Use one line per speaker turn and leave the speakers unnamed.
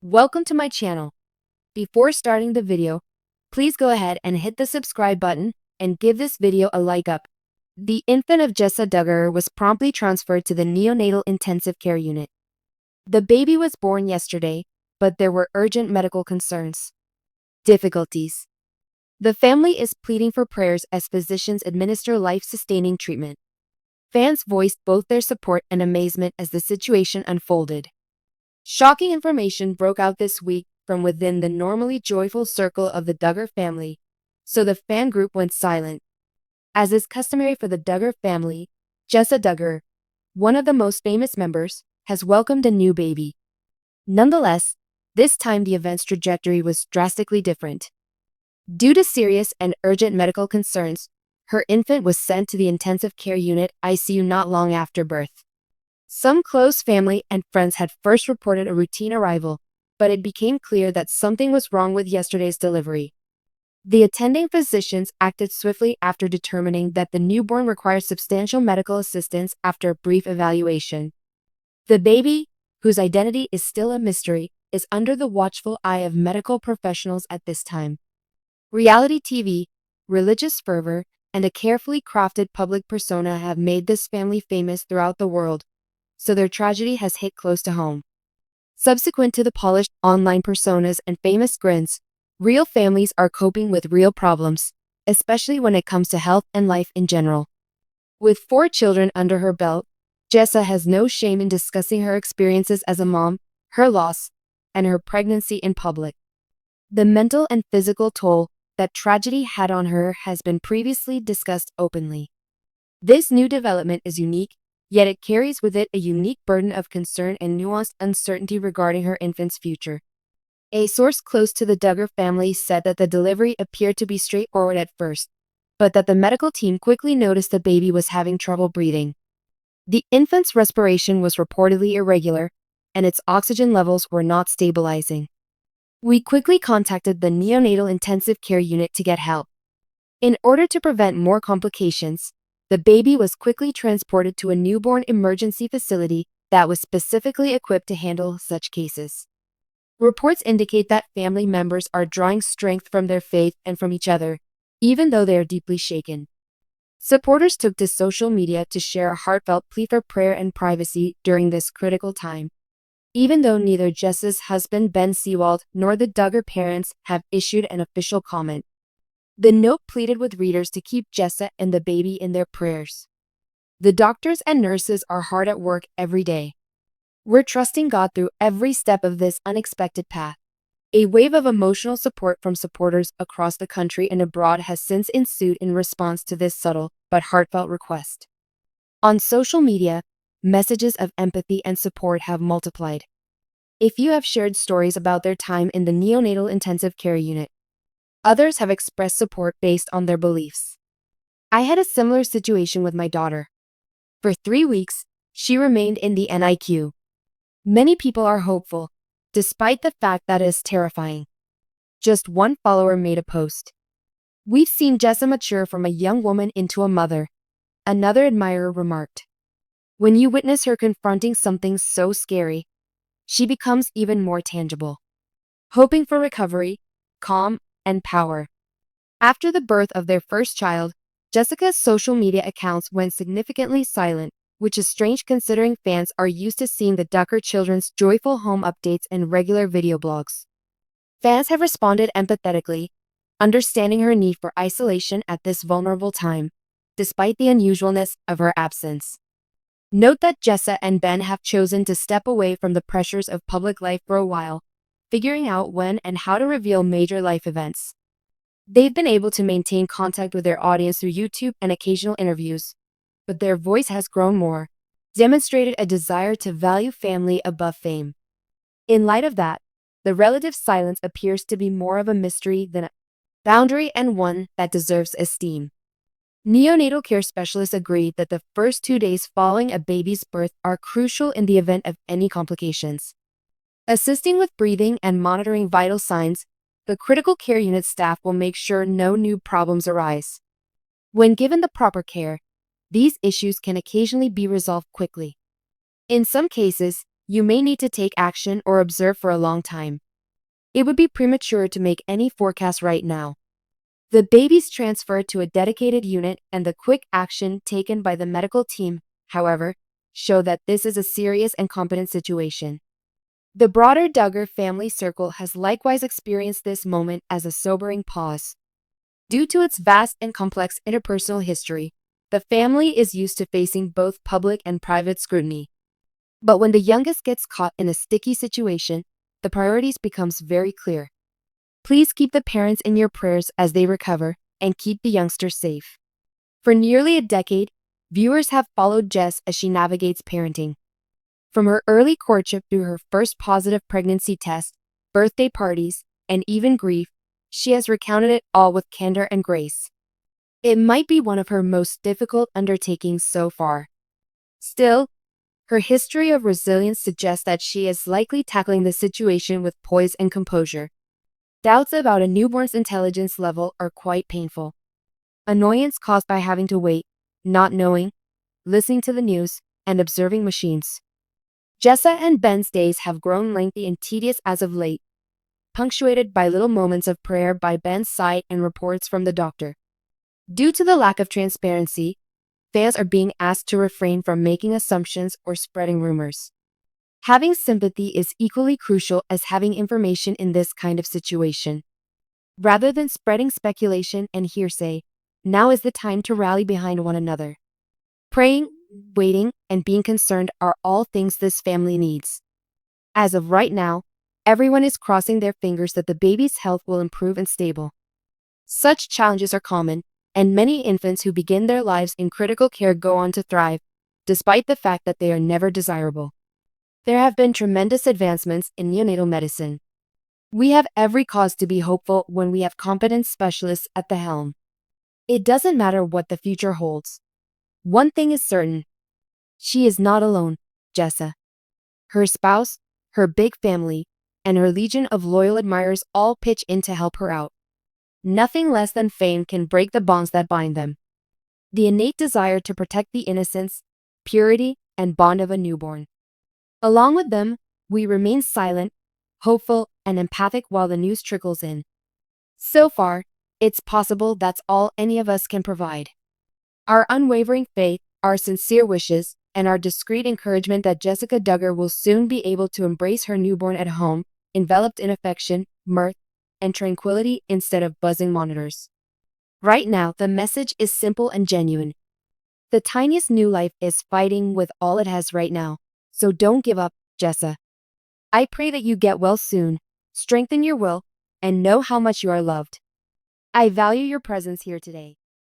Welcome to my channel. Before starting the video, please go ahead and hit the subscribe button and give this video a like up. The infant of Jessa Duggar was promptly transferred to the neonatal intensive care unit. The baby was born yesterday, but there were urgent medical concerns. Difficulties. The family is pleading for prayers as physicians administer life-sustaining treatment. Fans voiced both their support and amazement as the situation unfolded. Shocking information broke out this week from within the normally joyful circle of the Duggar family, so the fan group went silent. As is customary for the Duggar family, Jessa Duggar, one of the most famous members, has welcomed a new baby. Nonetheless, this time the event's trajectory was drastically different. Due to serious and urgent medical concerns, her infant was sent to the intensive care unit ICU not long after birth. Some close family and friends had first reported a routine arrival, but it became clear that something was wrong with yesterday's delivery. The attending physicians acted swiftly after determining that the newborn required substantial medical assistance after a brief evaluation. The baby, whose identity is still a mystery, is under the watchful eye of medical professionals at this time. Reality TV, religious fervor, and a carefully crafted public persona have made this family famous throughout the world, so their tragedy has hit close to home. Subsequent to the polished online personas and famous grins, real families are coping with real problems, especially when it comes to health and life in general. With 4 children under her belt, Jessa has no shame in discussing her experiences as a mom, her loss, and her pregnancy in public. The mental and physical toll that tragedy had on her has been previously discussed openly. This new development is unique, yet it carries with it a unique burden of concern and nuanced uncertainty regarding her infant's future. A source close to the Duggar family said that the delivery appeared to be straightforward at first, but that the medical team quickly noticed the baby was having trouble breathing. The infant's respiration was reportedly irregular, and its oxygen levels were not stabilizing. We quickly contacted the neonatal intensive care unit to get help. In order to prevent more complications, the baby was quickly transported to a newborn emergency facility that was specifically equipped to handle such cases. Reports indicate that family members are drawing strength from their faith and from each other, even though they are deeply shaken. Supporters took to social media to share a heartfelt plea for prayer and privacy during this critical time. Even though neither Jessa's husband Ben Seewald nor the Duggar parents have issued an official comment, the note pleaded with readers to keep Jessa and the baby in their prayers. The doctors and nurses are hard at work every day. We're trusting God through every step of this unexpected path. A wave of emotional support from supporters across the country and abroad has since ensued in response to this subtle but heartfelt request. On social media, messages of empathy and support have multiplied. If you have shared stories about their time in the neonatal intensive care unit, others have expressed support based on their beliefs. I had a similar situation with my daughter. For 3 weeks, she remained in the NICU. Many people are hopeful, despite the fact that it is terrifying. Just one follower made a post. "We've seen Jessa mature from a young woman into a mother," another admirer remarked. "When you witness her confronting something so scary, she becomes even more tangible." Hoping for recovery, calm, and power. After the birth of their first child, Jessica's social media accounts went significantly silent, which is strange considering fans are used to seeing the Duggar children's joyful home updates and regular video blogs. Fans have responded empathetically, understanding her need for isolation at this vulnerable time, despite the unusualness of her absence. Note that Jessa and Ben have chosen to step away from the pressures of public life for a while, figuring out when and how to reveal major life events. They've been able to maintain contact with their audience through YouTube and occasional interviews, but their voice has grown more, demonstrated a desire to value family above fame. In light of that, the relative silence appears to be more of a mystery than a boundary, and one that deserves esteem. Neonatal care specialists agree that the first 2 days following a baby's birth are crucial in the event of any complications. Assisting with breathing and monitoring vital signs, the critical care unit staff will make sure no new problems arise. When given the proper care, these issues can occasionally be resolved quickly. In some cases, you may need to take action or observe for a long time. It would be premature to make any forecast right now. The baby's transferred to a dedicated unit and the quick action taken by the medical team, however, show that this is a serious and competent situation. The broader Duggar family circle has likewise experienced this moment as a sobering pause. Due to its vast and complex interpersonal history, the family is used to facing both public and private scrutiny. But when the youngest gets caught in a sticky situation, the priorities becomes very clear. Please keep the parents in your prayers as they recover, and keep the youngster safe. For nearly a decade, viewers have followed Jess as she navigates parenting. From her early courtship through her first positive pregnancy test, birthday parties, and even grief, she has recounted it all with candor and grace. It might be one of her most difficult undertakings so far. Still, her history of resilience suggests that she is likely tackling the situation with poise and composure. Doubts about a newborn's intelligence level are quite painful. Annoyance caused by having to wait, not knowing, listening to the news, and observing machines. Jessa and Ben's days have grown lengthy and tedious as of late, punctuated by little moments of prayer by Ben's side and reports from the doctor. Due to the lack of transparency, fans are being asked to refrain from making assumptions or spreading rumors. Having sympathy is equally crucial as having information in this kind of situation. Rather than spreading speculation and hearsay, now is the time to rally behind one another. Praying, waiting, and being concerned are all things this family needs. As of right now, everyone is crossing their fingers that the baby's health will improve and stable. Such challenges are common, and many infants who begin their lives in critical care go on to thrive, despite the fact that they are never desirable. There have been tremendous advancements in neonatal medicine. We have every cause to be hopeful when we have competent specialists at the helm. It doesn't matter what the future holds. One thing is certain. She is not alone, Jessa. Her spouse, her big family, and her legion of loyal admirers all pitch in to help her out. Nothing less than fame can break the bonds that bind them. The innate desire to protect the innocence, purity, and bond of a newborn. Along with them, we remain silent, hopeful, and empathic while the news trickles in. So far, it's possible that's all any of us can provide. Our unwavering faith, our sincere wishes, and our discreet encouragement that Jessica Duggar will soon be able to embrace her newborn at home, enveloped in affection, mirth, and tranquility instead of buzzing monitors. Right now, the message is simple and genuine. The tiniest new life is fighting with all it has right now, so don't give up, Jessa. I pray that you get well soon, strengthen your will, and know how much you are loved. I value your presence here today.